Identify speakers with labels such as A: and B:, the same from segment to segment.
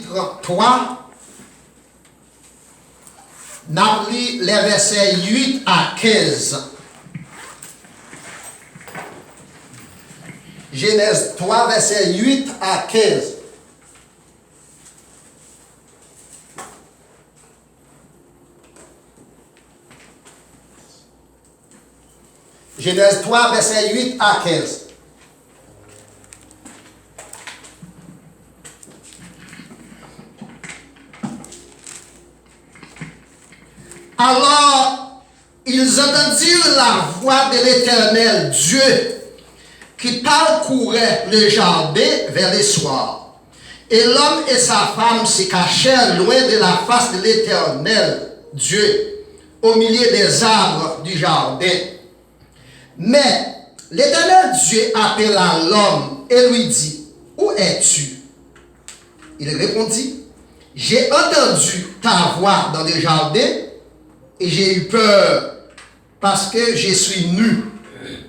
A: chapitre 3, n'a pris les versets 8 à 15. Genèse 3, versets 8 à 15. Genèse 3, versets 8 à 15. Alors, ils entendirent la voix de l'Éternel Dieu qui parcourait le jardin vers le soir. Et l'homme et sa femme se cachèrent loin de la face de l'Éternel Dieu, au milieu des arbres du jardin. Mais l'Éternel Dieu appela l'homme et lui dit, « Où es-tu » Il répondit, « J'ai entendu ta voix dans le jardin et j'ai eu peur parce que je suis nu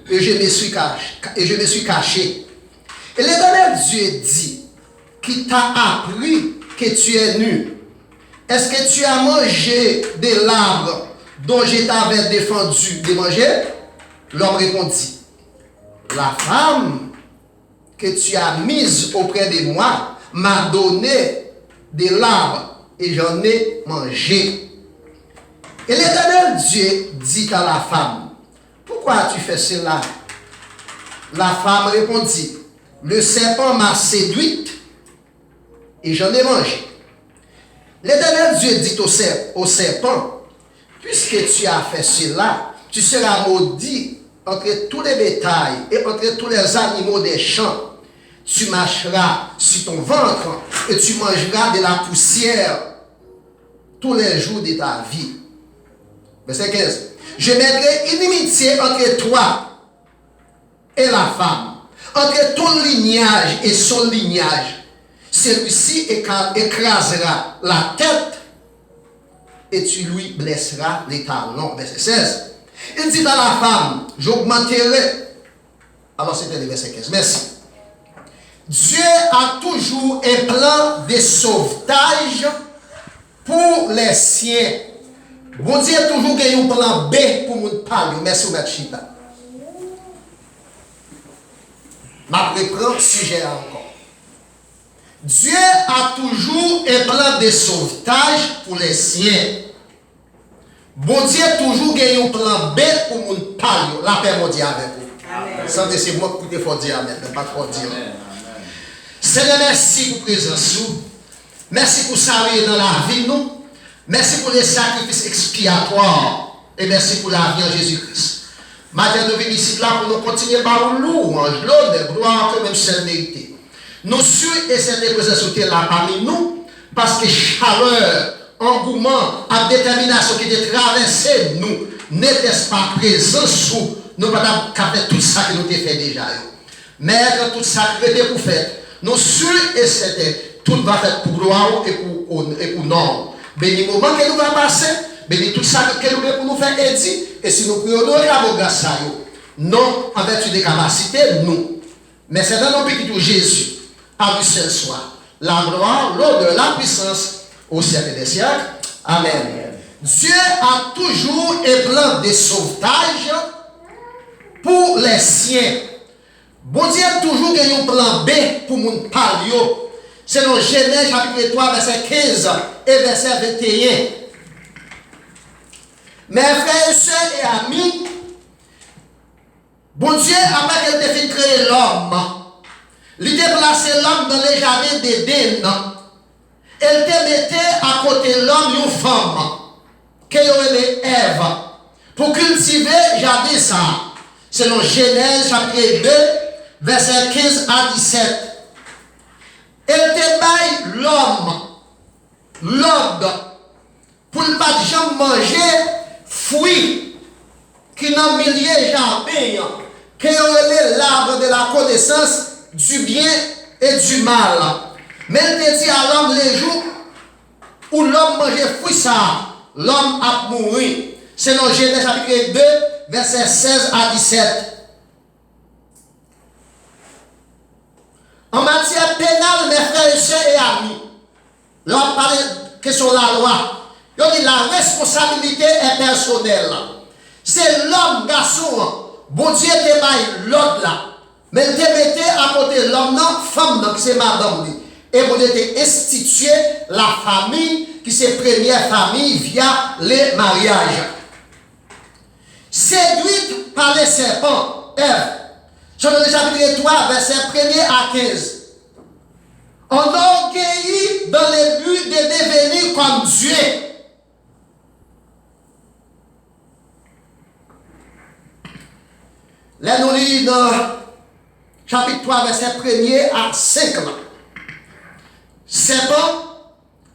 A: et je me suis caché. Et l'Éternel Dieu dit, « Qui t'a appris que tu es nu? Est-ce que tu as mangé de l'arbre dont je t'avais défendu de manger ?» L'homme répondit, « La femme que tu as mise auprès de moi m'a donné de l'arbre et j'en ai mangé. » Et l'Éternel Dieu dit à la femme, « Pourquoi as-tu fait cela ?» La femme répondit, « Le serpent m'a séduite et j'en ai mangé. » L'Éternel Dieu dit au serpent, « Puisque tu as fait cela, tu seras maudit entre tous les bétails et entre tous les animaux des champs. Tu marcheras sur ton ventre et tu mangeras de la poussière tous les jours de ta vie. » Verset 15. « Je mettrai inimitié entre toi et la femme, entre ton lignage et son lignage. Celui-ci écrasera la tête et tu lui blesseras les talons. » Verset 16. Il dit à la femme, « J'augmenterai. » Alors c'était le verset 15. Merci. Dieu a toujours un plan de sauvetage pour les siens. Bon Dieu a toujours un plan B pour nous parler. Merci au maître Chita. Je reprends le sujet encore. Dieu a toujours un plan de sauvetage pour les siens. Bon Dieu toujours un plan B pour nous parler. La paix mondiale avec vous. Ça c'est moi qui peux dire amen, pas trop dire. Seigneur, merci pour la présence. Merci pour ça dans la vie nous. Merci pour les sacrifices expiatoires. Et merci pour la vie en Jésus-Christ. Maintenant, nous venons ici là pour nous continuer par louange, l'honneur, gloire que même celle méritée. Nous sommes et cette présence là parmi nous parce que chaleur, engouement, à détermination qui était traversée nous, n'était-ce pas présent sous nous pas faire tout ça que nous avons fait déjà. Mais tout ça que nous avons fait, nous sommes et c'était tout va faire pour gloire et pour nom. Béni le moment que nous va passer, béni tout ça que nous pour nous faire aider. Et si nous prions, nous avons grâce à eux. Non en vertu des capacités, nous. Mais c'est dans nos petits Jésus, à lui seul soit la gloire, l'honneur, la puissance au siècle des siècles. Amen. Dieu a toujours un plan de sauvetage pour les siens. Bon Dieu a toujours un plan B pour nous parler. C'est dans Genèse chapitre 3, verset 15 et verset 21. Mes frères et sœurs et amis, bon Dieu, après qu'il ait fait créer l'homme, il a placé l'homme dans le jardin d'Éden. Elle te mettait à côté de l'homme une femme, qu'elle aurait Ève, pour cultiver le jardin ça. C'est dans Genèse chapitre 2, verset 15 à 17. Elle te baille l'homme, pour ne pas jamais manger fruits qui n'ont milliers jardins, qui ont l'arbre de la connaissance du bien et du mal. Mais elle te dit à l'homme les jours où l'homme mangeait fruits ça, l'homme a mouru. C'est dans Genèse chapitre 2, versets 16 à 17. En matière pénale, mes frères et sœurs et amis, Là, on parle de question de la loi. On dit la responsabilité est personnelle. C'est l'homme, garçon. Bon Dieu te baille l'autre là. Mais il te mettait à côté l'homme, non, femme, non, qui c'est madame. Et bon Dieu te institué la famille, qui c'est première famille via les mariages. Séduite par les serpents, Ève. Genèse chapitre 3, verset 1er à 15. On orgueillit dans le but de devenir comme Dieu. Là, nous lisons dans chapitre 3, verset 1er à 5. Serpent,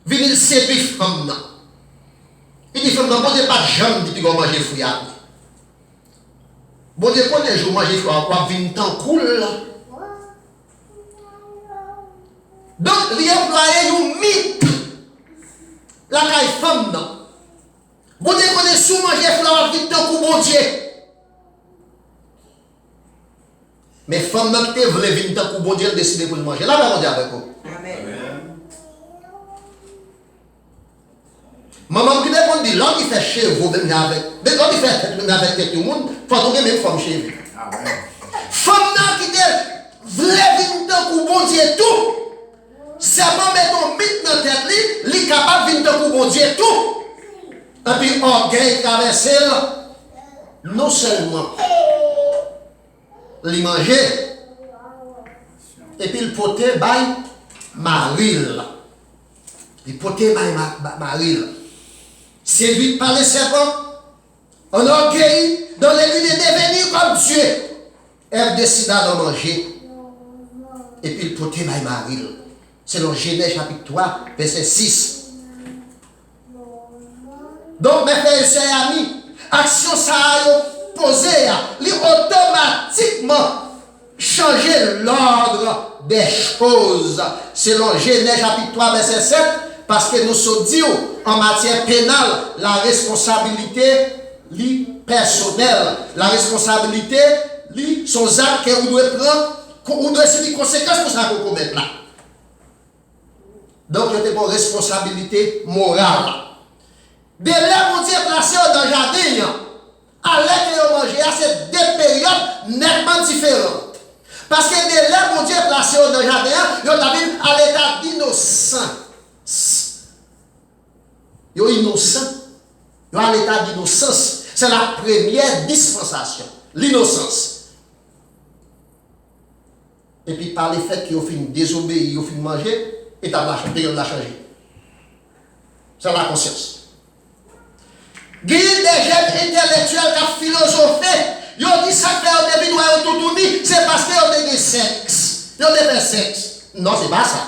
A: vient séduire femme. Il dit, femme, bon Dieu, pas de jambe, dit qu'on mange fruits. Bon Dieu, quand les jours manger fruits, on va venir tant cool. Donc, il a employé un mythe. La caille femme, non. Bon Dieu, quand les sous manger fruits, on va venir tant cool, bon Dieu. Mais femme qui te voulait venir tant cool, bon Dieu, décider pour le manger. Là, on dit avec vous. Amen. Maman qui dit, l'homme qui fait chez vous, même avec. Mais l'homme qui fait avec tout le monde, il faut trouver même femme chez vous. Femme qui dit, voulait venir tant cool, bon Dieu, tout. C'est pas mettre ton mythe dans la tête, il est capable de venir tant cool, bon Dieu, tout. Et puis, orgueil traversé, non seulement, il manger, et puis il potait by Maril. Il potait by Maril. Séduit par les serpents, on orgueil dans les luttes de devenir comme Dieu. Elle décida d'en manger. Et puis il potait by Maril. Selon Genèse chapitre 3, verset 6. Donc, mes frères et sœurs amis, action ça a posé, il automatiquement changer l'ordre des choses. Selon Genèse chapitre 3, verset 7, parce que nous sommes dit en matière pénale, la responsabilité personnelle, la responsabilité sont actes que vous devez prendre, vous devez subir conséquences pour ça que vous commettez là. Donc, il y a une responsabilité morale. De là, mon Dieu placé dans le jardin, à l'aide de manger, c'est deux périodes nettement différentes. Parce que de là, mon Dieu placé dans le jardin, il y a à l'état d'innocence. Ils sont innocents. Ils sont à l'état d'innocence. C'est la première dispensation. L'innocence. Et puis par le fait qu'ils ont fini désobéir, ils ont fini manger, et la changé. C'est la conscience. Il y a des jeunes intellectuels qui ont philosophé. Ils ont dit ça que au début, tout c'est parce qu'ils ont des sexe. Ils ont des sexe. Non, c'est pas ça.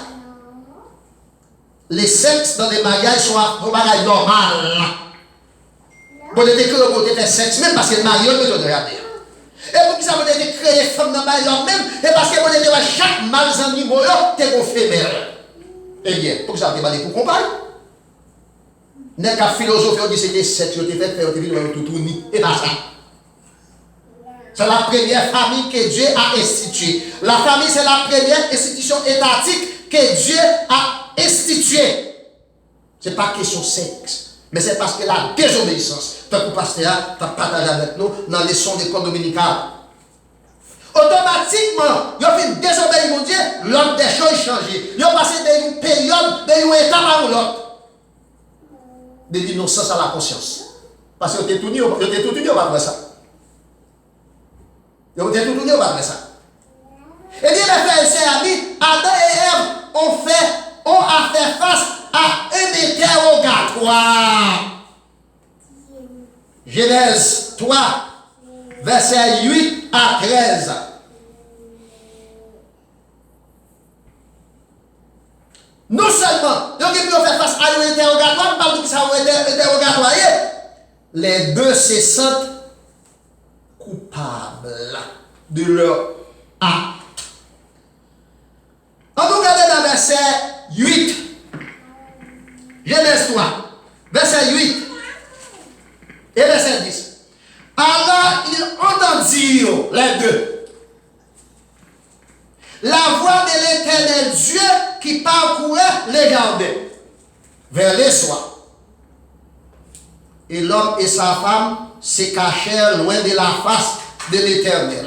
A: Les sexes dans les mariages sont un mariage normal. Vous devez créer pour faire sexe, même parce que le mariage est regarder. Et pour que ça vous devez créer femme dans le mariage même, et parce que vous devez voir chaque mal en niveau, c'est femelle. Eh bien, pour que ça vous devez pour comprendre. N'est qu'à philosophie, on dit que c'est sexe, on fait faire, on tout tourner. Et pas ça. C'est la première famille que Dieu a instituée. La famille, c'est la première institution étatique que Dieu a instituée. Ce n'est pas question sexe, mais c'est parce que la désobéissance, tant que le pasteur va partager avec nous dans les leçons d'école dominicale. Automatiquement, il y a une désobéissance, mon Dieu, l'ordre des choses changé. Il y a passé d'une période, d'un état à l'autre. De l'innocence à la conscience. Parce que vous êtes tout dit, on va faire ça. Vous êtes tout dit, on va faire ça. Et bien, mes frères et sœurs amis, Adam et Ève ont à faire face à un interrogatoire. Genèse 3, versets 8 à 13. Non seulement, donc ils peuvent faire face à un interrogatoire, parce que ça va être interrogatoire, les deux se sentent coupables de leur acte. On va regarder dans verset 8, Genèse 3, verset 8 et verset 10. Alors ils entendirent les deux la voix de l'Éternel Dieu qui parcourait les jardins. vers le soir. Et l'homme et sa femme se cachèrent loin de la face de l'Éternel.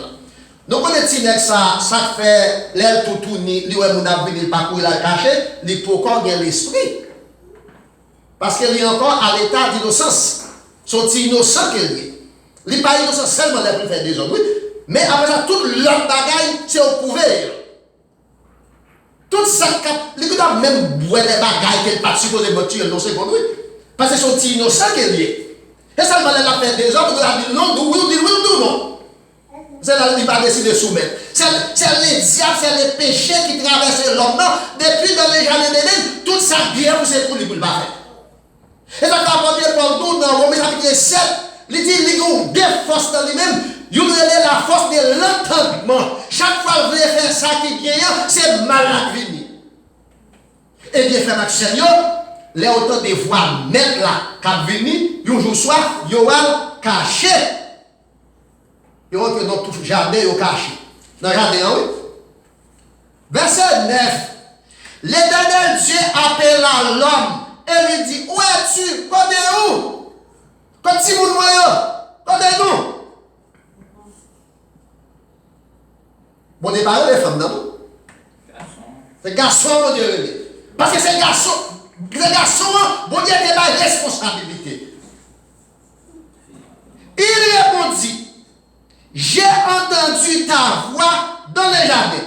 A: Donc, on est ça fait l'air tout tourné, lui, on a venu le parcours, il a caché, il peut encore gagner l'esprit. Parce qu'il est encore à l'état d'innocence. Son innocent qu'il est. Il n'est pas innocent seulement de faire des hommes, oui. Mais après ça, toute l'autre bagaille, c'est au couvert. Tout ça, il a même boire des bagailles qu'elle pas supposé mentir dans ce oui. Parce que son innocent qu'il est. Et ça, il a fait des hommes, il a dit non, non. C'est là qu'il va décider de soumettre. C'est les diables, c'est les péchés qui traversent l'homme. Depuis dans les jardins d'Éden, tout ça bien c'est pour lui pour le faire. Et ça va apporter pour nous dans Romains chapitre 7. Il dit qu'il y a deux forces dans lui-même. Il y a la force de l'entendement. Chaque fois que vous voulez faire ça qui vient, c'est malade venu. Et bien, frère Maxime, les autant de voix nettes là, qui viennent, un jour soir, ils vont cacher. Ils vont que dans tout jardin, ils vont cacher. Dans le jardin, oui. Verset 9. L'Éternel Dieu appela l'homme et lui dit, où es-tu? Côté où? Côté si vous voyez? Côté nous? Bon, n'est pas les femmes, non? C'est garçon, mon Dieu. Parce que c'est garçon. Les garçons, bon Dieu, n'est pas responsabilité. Il répondit, j'ai entendu ta voix dans le jardin.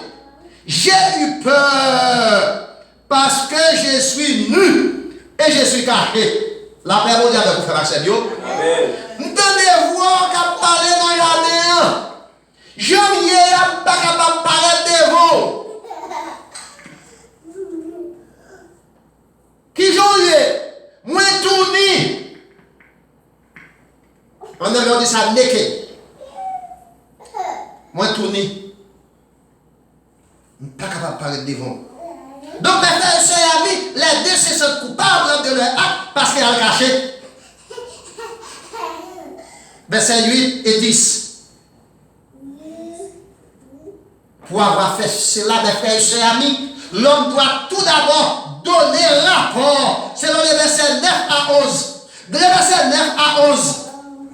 A: J'ai eu peur parce que je suis nu et je suis caché. La paix mondiale avec vous, frère Axel. Entendez-vous qu'à parler dans le jardin? Je n'ai pas capable de parler de vous. Qui joue? Moi tourné. On avait dit ça naked. Moi tourné. Je ne suis pas capable de parler devant. Donc mes frères et sœurs amis, les deux se sentent coupables de leur acte parce qu'ils ont caché. Versets 8 et 10. Pour avoir fait cela, mes frères et sœurs amis, l'homme doit tout d'abord donner rapport selon les versets 9 à 11. De les versets 9 à 11.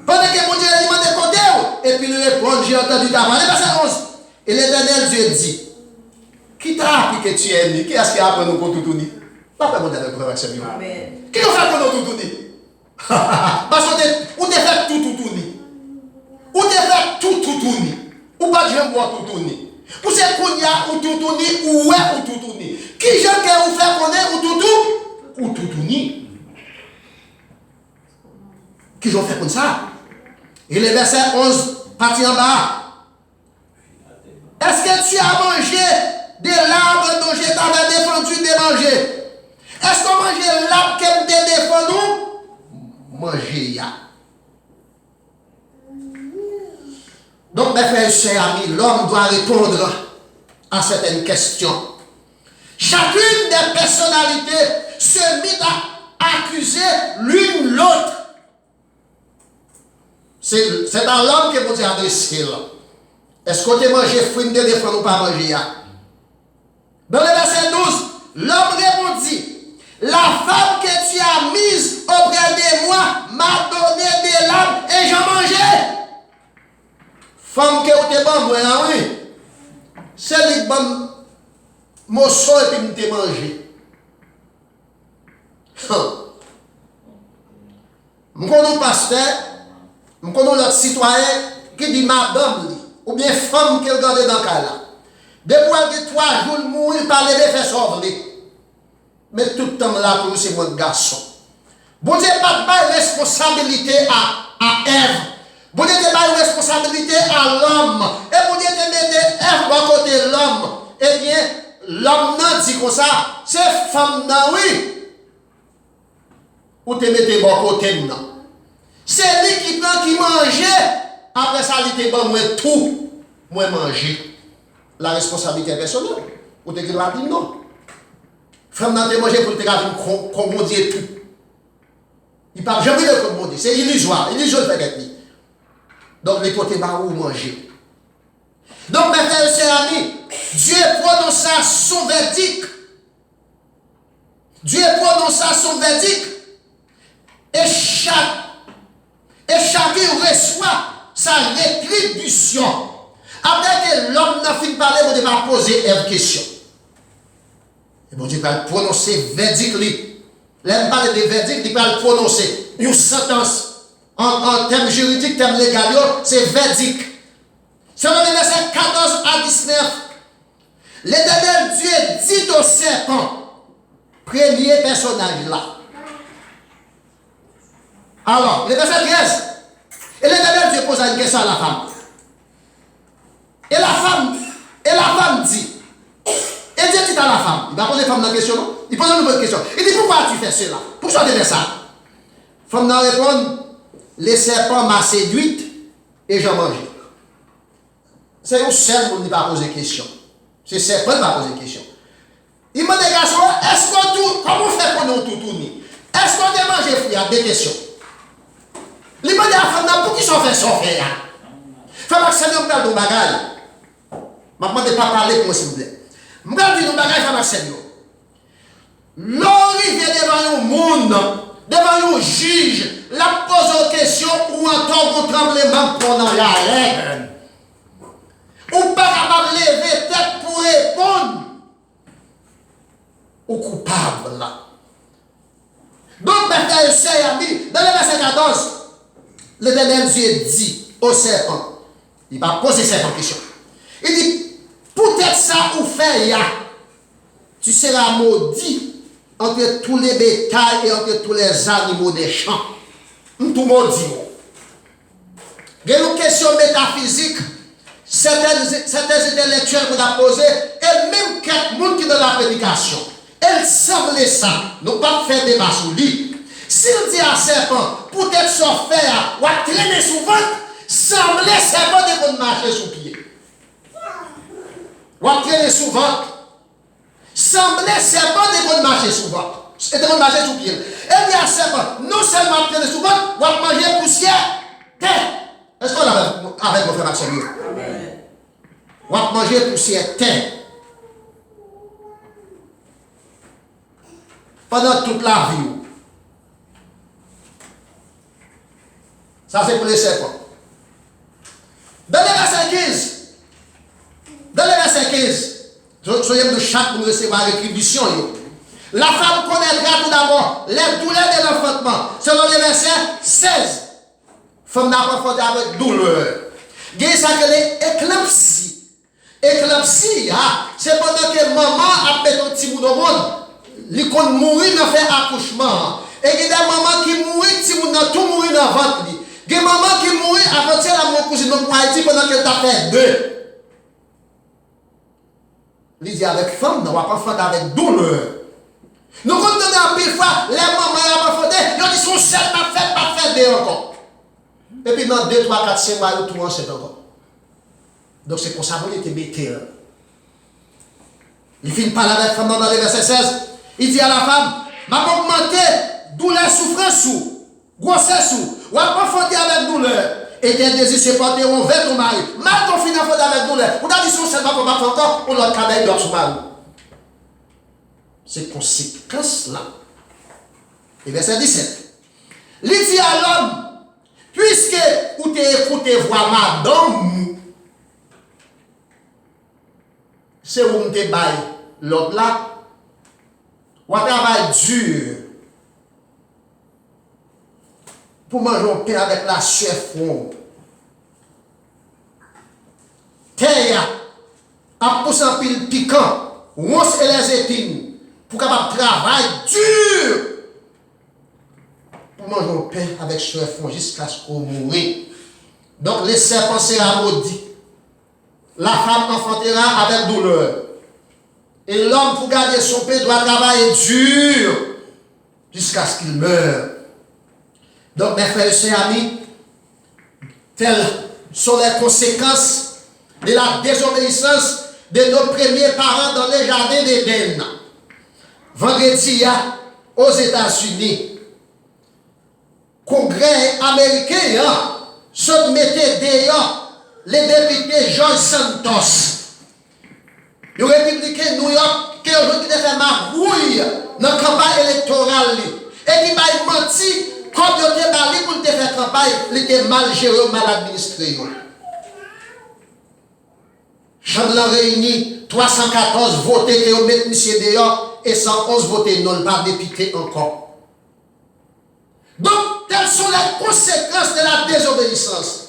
A: Pendant que mon Dieu lui demande de côté, et puis lui répond, j'ai entendu ta voix. Les versets 11. Et l'Éternel Dieu dit, qui t'a appris que tu es né? Qui est-ce qui a appris nous pour tout tourner? Pas pour mon Dieu avec Amen. Qui nous fait pour nous tout tourner? Parce qu'on te fait tout tourner. Ou te fait tout tourner. Ou pas de gens pour tout tourner. Pour ce qu'on y a ou tout tourner, ou est ou tout tourner. Qui gens qui vous fait connaître ou tout tourner? Qui ont fait comme ça? Et le verset 11, parti en bas. Est-ce que tu as mangé de l'arbre dont je t'avais défendu de manger? Est-ce qu'on mange l'arbre que t'ai défendu? Manger ya. Donc, mes frères et sœurs amis, l'homme doit répondre à certaines questions. Chacune des personnalités se mit à accuser l'une l'autre. C'est dans l'homme que vous avez adressé là. Est-ce que tu as mangé fruit de défendre ou pas manger? Dans le verset 12, l'homme répondit, la femme que tu as mise auprès de moi m'a donné des larmes et j'en mangeais. Femme que tu as bon, oui. C'est le bon morceau et puis tu as mangé. Je connais un pasteur, je connais l'autre citoyen qui dit madame, ou bien femme qu'elle garde dans le cas là. Depuis qu'elle a 3 jours, il mourit par les faire sauver. Mais tout le temps là, pour nous, c'est mon garçon. Bon Dieu n'a pas de responsabilité à Ève. Bon Dieu n'a pas de responsabilité à l'homme. Et bon Dieu te mette Ève à côté de l'homme. Eh bien, l'homme n'a dit comme ça, c'est femme là, oui. Ou te mette à côté de l'homme. C'est lui qui prend, qui mangeait. Après ça, il te bon, moi tout, moi manger. La responsabilité est personnelle. Ou te dire non. Femme n'a pas mangé pour te dire qu'on dit tout. Il ne parle jamais de qu'on dit. C'est illusoire. Illusoire de faire lui. Donc, les côtés bas ou manger. Donc, mes frères et sœurs amis, Dieu prononça son verdict. Dieu prononça son verdict et chacun reçoit sa rétribution. Après que l'homme n'a fini de parler, on va poser une question. Et bon Dieu va prononcer verdict. L'aime parler de verdict, il va prononcer une sentence. En termes juridiques, termes légaux, c'est verdict. Selon les versets 14 à 19, l'Éternel Dieu dit au serpent, premier personnage là. Alors, le verset 13, et l'Éternel Dieu pose une question à la femme. Et la femme dit, et Dieu dit à la femme, il va poser la femme la question, non? Il pose une nouvelle question. Il dit, pourquoi tu fais cela? Pourquoi tu fais ça? La femme n'a répondu, les serpents m'a séduite et j'en mangeais. C'est un seul qui va poser question. C'est le serpent qui va poser question. Il m'a dit, garçon, est-ce qu'on tout, comment on fait pour nous tout tourner? Est-ce qu'on a mangé fruit? Il y a deux questions. Il m'a dit à la femme, pour qui sont fait son frère? Femme Axel, on parle de bagaille. Je ne vais pas parler pour moi, s'il vous plaît. Je vais dire de bagaille, femme Axel. L'arrivée devant un monde, devant un juge, la pose aux questions ou entendre un tremblement pendant la règle. Ou pas capable de lever tête pour répondre au coupable là. Donc, mes frères et sœurs amis, dans le verset 14, l'Éternel Dieu dit au serpent, il va poser cette question. Il dit, peut-être ça ou fait, tu seras maudit entre tous les bétails et entre tous les animaux des champs. Tout maudit. Il y a une question métaphysique, certains intellectuels qu'on a posé, et même quelques personnes qui dans la prédication, elle semble ça, nous pas faire débat sur lui. S'il dit à serpent, peut-être son fer, ou à traîner sous ventre, semble serpent de marcher sous pied. Ou à traîner sous ventre. Semble serpent de marcher sous ventre. Et de marcher sous pied. Et dit à serpent, non seulement traîner sous ventre, ou à manger poussière, terre. Est-ce qu'on a avec mon frère Maxime? Ou à manger poussière, terre. Pendant toute la vie. Ça, c'est pour les serpents. Dans le verset 15, soyez de chaque pour recevoir rétribution. La femme connaîtra tout d'abord les douleurs de l'enfantement. Selon le verset 16, femme n'a pas enfanté avec douleur. Il y a ça que l'éclampsie. Éclampsie, c'est pendant que maman a fait un petit bout de monde. Il compte mourir dans faire accouchement. Et il y a des mamans qui mourent, si vous n'avez tout mourir dans le ventre. Il y a des mamans qui mourent avant de mon cousine pour Haïti pendant qu'elle t'a fait deux. Il dit avec femme, on ne va pas faire avec douleur. Nous comptons un pile fois, les mamans n'ont pas fait deux, ils disent qu'on ne sait pas faire deux encore. Et puis dans 2, 3, 4, 5 mois, tout le monde sait encore. Donc c'est pour ça qu'on était bêtés. Il finit par avec femme dans le verset 16. Il dit à la femme, m'a augmenté douleur, souffrance, grossesse, ou à pas fonder avec douleur. Et tes désirs se porteront vers ton mari. Mal ton final fondé avec douleur. Ou t'as dit son seulement pour battre encore, ou l'autre cadeau doit son mari. C'est conséquence là. Et verset 17. Il dit à l'homme, puisque vous t'écoutez voir madame, c'est où vous te baille l'autre là. Ou un travail dur pour manger un pain avec la sueur fronde. Terre à pousser un pile piquant, ronce et les épines pour capable travail dur pour manger un pain avec sueur fronde jusqu'à ce qu'on mourir. Donc les serpents sera maudit. La femme enfantera avec douleur. Et l'homme, pour garder son paix, doit travailler dur jusqu'à ce qu'il meure. Donc, mes frères et sœurs amis, telles sont les conséquences de la désobéissance de nos premiers parents dans les jardins d'Éden. Vendredi, aux États-Unis, Congrès américain se mettait dehors les députés George Santos. Le républicain New York, que aujourd'hui qui fait magouille dans la campagne électorale et qui m'a menti comme il était bali pour te faire campagne, il était mal géré, mal administré. Chambre réunie, 314 votés que vous mettez monsieur dehors et 111 votés non pas député encore. Donc, telles sont les conséquences de la désobéissance.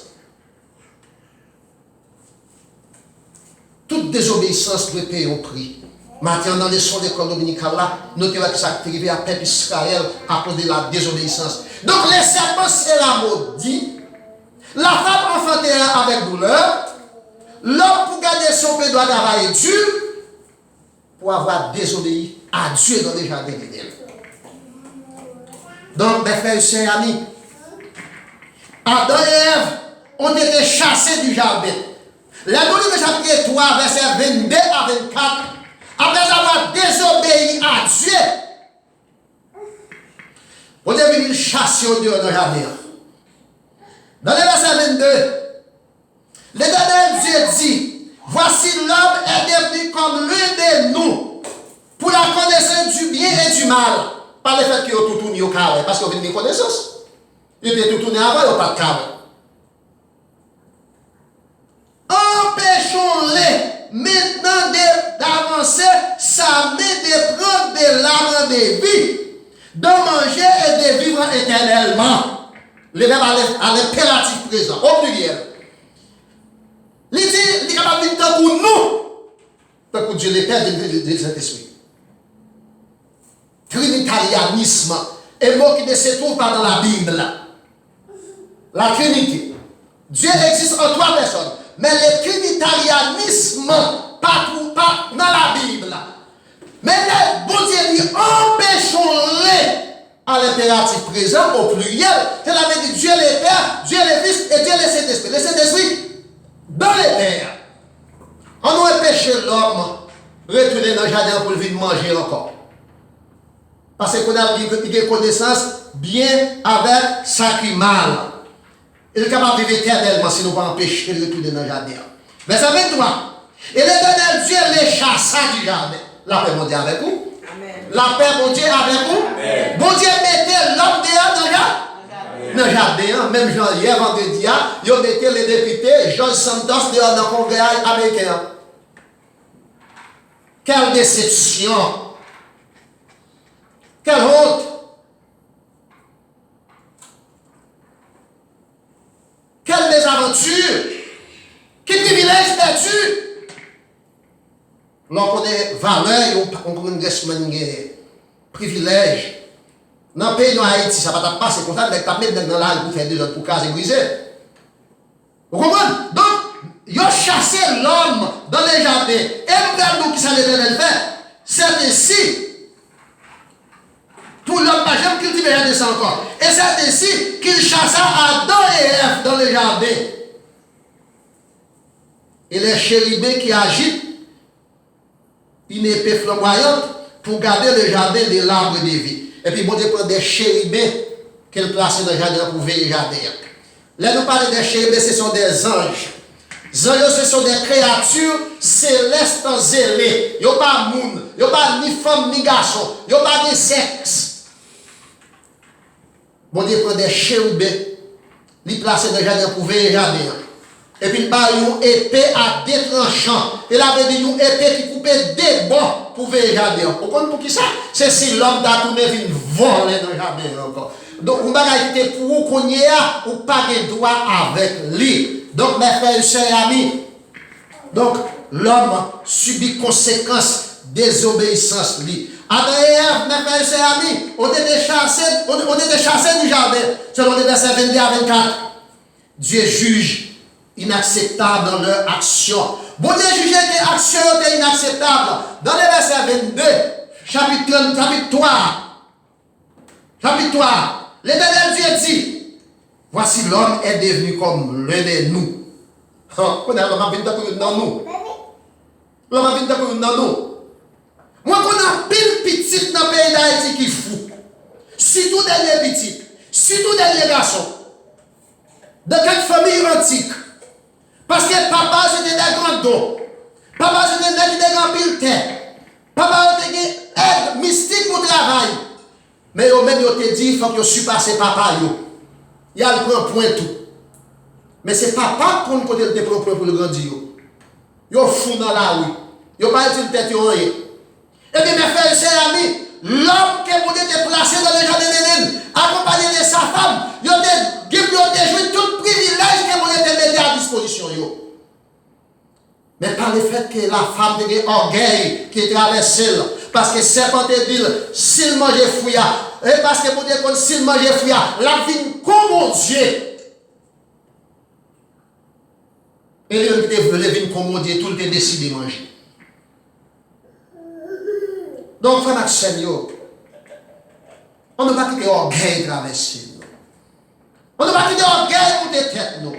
A: Toute désobéissance doit payer un prix. Maintenant, dans les sons de l'école dominicale, là, notez que ça est arrivé à peuple Israël à cause de la désobéissance. Donc, les serpents sera maudit. La femme enfantera avec douleur. L'homme, pour garder son paix, doit travailler dur pour avoir désobéi à Dieu dans les jardins d'Éden. Donc, mes frères et sœurs amis, Adam et Ève ont été chassés du jardin. La Bible chapitre 3, verset 22 à 24, après avoir désobéi à Dieu, on est venu chasser au dehors dans le jardin. Dans le verset 22, l'Éternel Dieu dit, voici l'homme est devenu comme l'un de nous, pour la connaissance du bien et du mal. Pas le fait qu'il y a tout tourné au carré, parce qu'il y a une connaissance. Il y a tout tourné avant, il n'y a pas de carré. Empêchons-les maintenant d'avancer sa main, de prendre de l'arbre de vie, de manger et de vivre éternellement. Le verbe à l'impératif présent, au pluriel. Il dit, il est capable de venir pour nous, tant que Dieu le Père de Saint-Esprit. Trinitarianisme, un mot qui ne se trouve pas dans la Bible. La Trinité. Dieu existe en trois personnes. Mais le trinitarianisme, pas dans la Bible. Mais le bon Dieu dit, empêchons-les à l'impératif présent, au pluriel. C'est la même dit Dieu le Père, Dieu le Fils et Dieu le Saint-Esprit. Le Saint-Esprit, dans les terres. On nous empêche l'homme retourner dans le jardin pour venir manger encore. Parce qu'on a une connaissance bien avec ça qui mal. Il est capable de vivre éternellement si nous ne pas empêcher de retourner dans le jardin. Verset 23. Et l'Éternel Dieu les chassa du jardin. La paix, mon Dieu, avec vous. Amen. La paix, mon Dieu, avec vous. Amen. Bon Dieu mettait l'homme dehors dans le jardin. Même hier, vendredi, il mettait les députés, George Santos, dehors dans le Congrès américain. Quelle déception. Quelle honte. Quelle mésaventure. Quel privilège perdu. Lorsqu'on a valeur, on connaît des privilèges. Dans le pays de Haïti, ça va pas passer comme ça, mais tu as mis dans la pour faire des autres pour caser briser. Vous comprenez? Donc, ils ont chassé l'homme dans les jardins. Et regardez qui ça l'Éternel fait. C'est ainsi. Pour l'homme, pas jamais cultiver les jardins encore. Et c'est ainsi qu'il chassa Adam et Ève dans les jardins. Et les chérubins qui agitent une épée flamboyante pour garder le jardin de l'arbre de vie. Et puis, bon Dieu prend des chérubins qu'elle place dans le jardin pour veiller le jardin. Là, nous parlons des chérubins, ce sont des anges. Les anges, ce sont des créatures célestes zélées. Il n'y a pas de monde, il n'y a pas ni femme ni garçon, il n'y a pas de sexe. Bon Dieu prend des chérubins, il place dans le jardin pour veiller le jardin. Et puis, il parle d'une épée à deux tranchants. Il avait dit une épée qui coupait des bords pour veiller le jardin. Vous comprenez pour qui ça? C'est si l'homme d'a tourné vient voler dans le jardin encore. Donc, on va dire pour vous qu'on y a, ou pas de droit avec lui. Donc, mes frères et sœurs amis, donc, l'homme subit conséquences désobéissance lui. Adam et Ève, mes frères et sœurs amis, on était chassés du jardin, selon les versets 22 à 24. Dieu juge inacceptable dans leur action. Bon Dieu juge que l'action était inacceptable. Dans les versets 22, chapitre 3, l'Éternel Dieu dit, voici l'homme est devenu comme l'un de nous. On a l'homme venu dans nous. L'homme venu dans nous. Moi, qu'on a pile petit dans le pays d'Haïti qui fou. Surtout dernier petit. Surtout dernier garçon. De quelle famille antique. Parce que papa, c'était des grands dons. Papa, c'était des grands pile terre. Papa a une aide mystique pour travail. Mais eux même ils te dit il faut que tu surpasses papa yo. Il y a le point tout. Mais c'est papa qu'on côté le point pour le grandir yo. Yo fou dans la rue. Yo pas dit tête yo rien. Et bien mes frères et sœurs amis, l'homme qui vous été placé dans le jardin d'Éden, accompagné de sa femme, il a joué tout privilège que vous été mis à disposition. Mais par le fait que la femme a orgueil qui traverse, parce que serpent te dit, s'il mangeait fouilla, et parce que vous dites que s'il mangeait fouilla, la vie comme mon Dieu. Et il devient comme mon Dieu, tout le temps décidé de manger. Donc, frère Maxime, on ne va pas quitter l'orgueil traverser. On ne va pas quitter l'orgueil pour des têtes. Donc,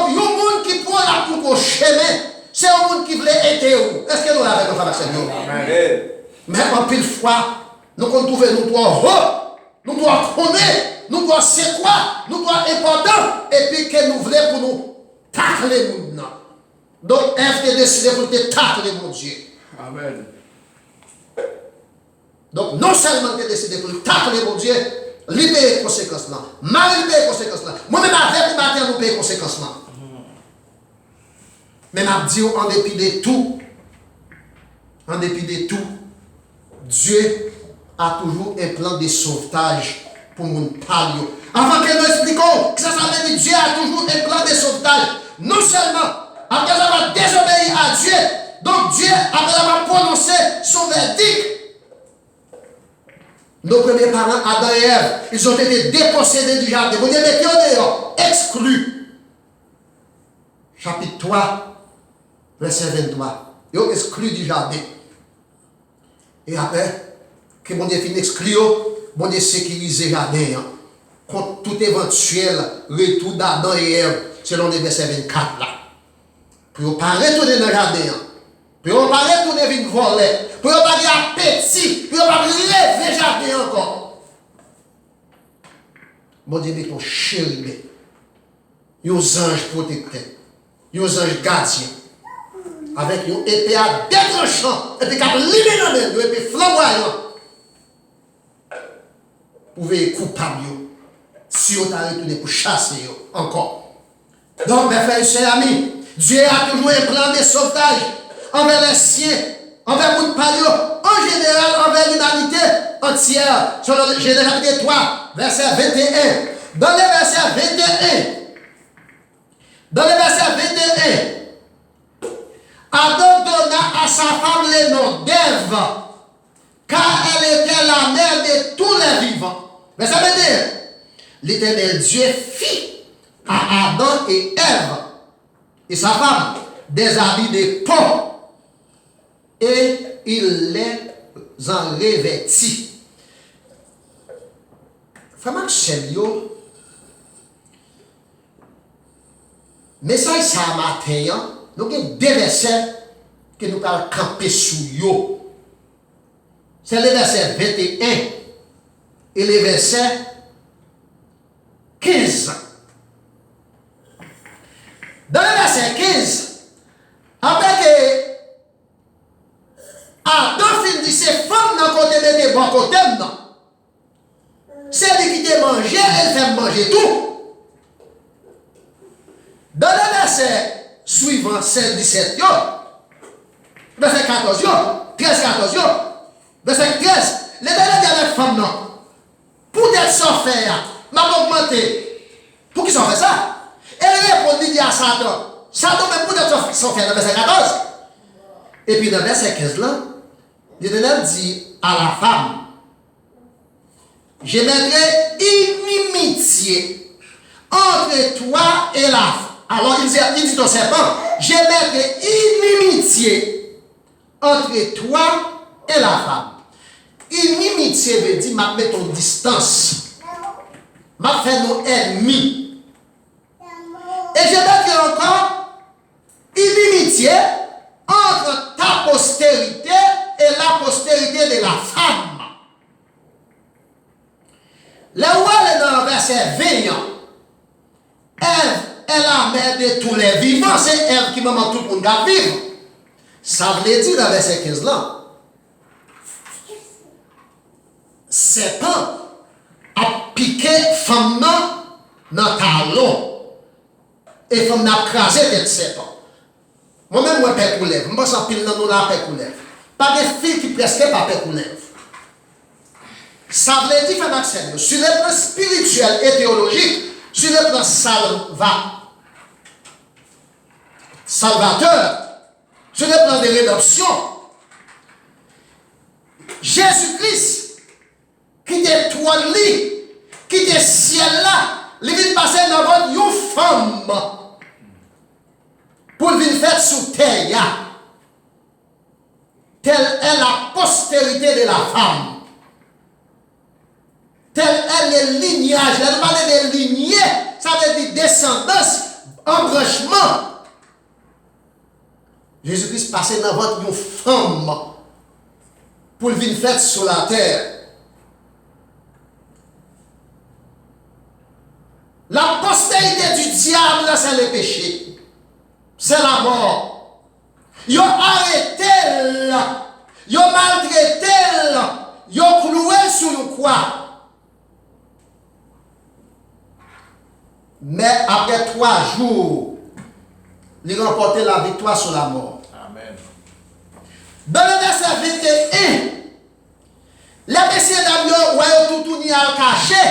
A: il y a un monde qui prend la coupe au chemin, c'est un monde qui voulait aider. Est-ce que nous l'avons, frère Maxime? Mais en pile fois, nous devons trouver nous doit haut, nous doit connaître, nous doit c'est quoi, nous doit important, et puis que nous voulons pour nous tacler le monde. Donc, F décidé pour te tacler mon Dieu.
B: Amen.
A: Donc, non seulement tu as décidé pour tacler mon Dieu, libérer les conséquences là, mal libérer les conséquences là. Moi-même, avec le matin, nous payons les conséquences là. Mais je dis, en dépit de tout, Dieu a toujours un plan de sauvetage pour mon palio. Avant que nous expliquions que ça veut dire Dieu a toujours un plan de sauvetage. Non seulement, après avoir désobéi à Dieu, donc Dieu, après avoir prononcé son verdict, nos premiers parents, Adam et Ève, ils ont été dépossédés du jardin. Vous dites, mais qui est dehors? Exclus. Chapitre 3, verset 23. Ils ont exclu du jardin. Et après, que mon Dieu finit exclu, mon Dieu sécurise le jardin contre tout éventuel retour d'Adam et Ève, selon les versets 24 là. Pour ne pas retourner dans le jardin. Pour ne pas retourner venir voler. Pour ne pas dire appétit. Pour ne pas rêver jardin encore. Mon Dieu met ton chérubin. Yon ange protecteur. Yon ange gardien. Avec yon épée à décrochant. Et puis cap libéré dans l'air. Yon épée flamboyant. Pour veiller coupable. Si on t'a retourné pour chasser encore. Donc mes frères et sœurs amis, Dieu a toujours un plan de sauvetage envers les siens, envers le palio, en général envers l'humanité entière. Selon Genèse chapitre 3, verset 21. Dans le verset 21, Adam donna à sa femme le nom d'Ève, car elle était la mère de tous les vivants. Verset 21. L'Éternel Dieu fit à Adam et Ève et sa femme des habits de peau et il les en revêtit. Frère Maxime, message ça matin, nous avons deux versets que nous allons camper sous yo. C'est le verset 21 et le verset 15. Dans le verset 15, après que Adam fin dit c'est femme dans côté de bon côté non. C'est lui qui te manger, elle fait manger tout. Dans le verset suivant, 16, 17, verset 14, 13, 14, verset 13, les derniers dit avec femme non. Pour être sans faire, m'a augmenté. Pour qui s'en fait ça? Elle répondit à Satan. Satan, mais pour être sans faire dans le verset 14. Et puis dans le verset 15 là, l'Éternel dit à la femme, je mettrai inimitié entre toi et la femme. Alors il dit au serpent, je mettrai inimitié entre toi et la femme. Inimitié veut dire, m'a mettre en distance. M'a fait nos ennemis. Et je mettrai encore inimitié entre ta postérité et la postérité de la femme. Le roi est dans le verset 20. Ève est la mère de tous les vivants. C'est Ève qui m'a tout le monde à vivre. Ça veut dire dans verset 15 là, serpent a piqué femme dans le talon. Et femme n'a crasé tête serpent. Moi-même, moi, père coulève. Je pense en pile dans nous là, père coulève. Pas des filles qui presque pas père coulève. Ça veut dire, frère Maxime, sur le plan spirituel et théologique, sur le plan salvateur, sur le plan de rédemption, Jésus-Christ, qui était trône, qui était ciel là, il vient passer dans votre femme pour venir faire sous terre. Telle est la postérité de la femme. Tel est le lignage. Là, nous parlons de lignée, ça veut dire descendance, embranchement. Jésus-Christ passait dans votre femme pour venir faire sur la terre. La postérité du diable, c'est le péché. C'est la mort. Ils ont arrêté, ils ont maltraité, ils ont cloué sur une croix. Mais après 3 jours, il a remporté la victoire sur la mort.
B: Amen.
A: Dans le verset 21, les messieurs d'Amiens ont tout tourné à cacher.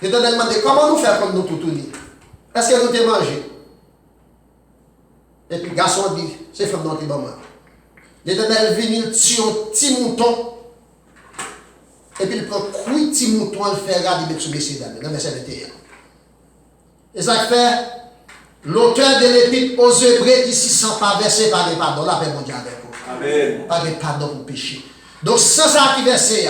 A: Je te demande comment nous faire comme nous tout tourner. Est-ce que nous t'ai mangé? Et puis, le garçon dit, c'est femme dans le bon. Je te demande venir tuer un petit mouton. Et puis il prend un petit mouton, il fait radir sur messieurs d'Amiens, dans le verset 21. Et ça fait, l'auteur de l'épître aux Hébreux ici sans pas verser par les pardons, la paix mondiale avec vous.
B: Amen.
A: Pas de pardon pour péché. Donc, sans ça qui verset,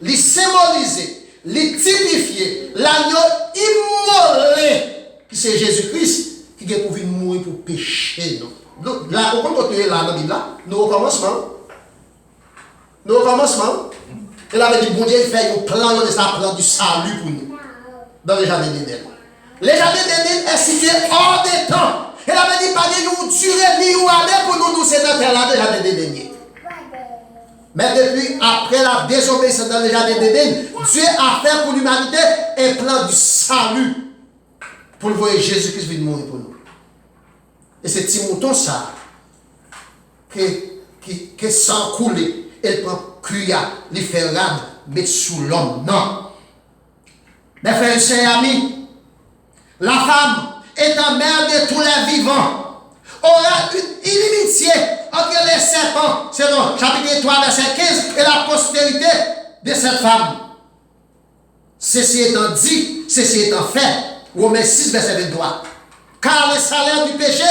A: il symboliser, il typifier l'agneau immolé, qui c'est Jésus-Christ, qui est pour venir mourir pour pécher. Donc, là, on continue là dans la Bible, nous recommencement. Nous recommencement. Et là, il dit, bon Dieu, il fait un plan de ça, plan du salut pour nous. Dans le jardin d'Éden. Le jardin d'Éden est situé hors des temps. Et là, il dit, pas de nous tuer ni ou aller pour nous c'est dans le jardin d'Éden. Mais depuis, après la désobéissance dans le jardin d'Éden, Dieu a fait pour l'humanité un plan du salut. Pour le voir Jésus-Christ venir mourir pour nous. Et c'est petit mouton ça, qui sans couler, elle prend cuillère, les fait rade, mettre sous l'homme. Non. Mes frères et sœurs amis, la femme étant mère de tous les vivants, aura une inimitié entre les serpents, selon chapitre 3, verset 15, et la postérité de cette femme. Ceci étant dit, ceci étant fait, Romains 6, verset 23. Car le salaire du péché,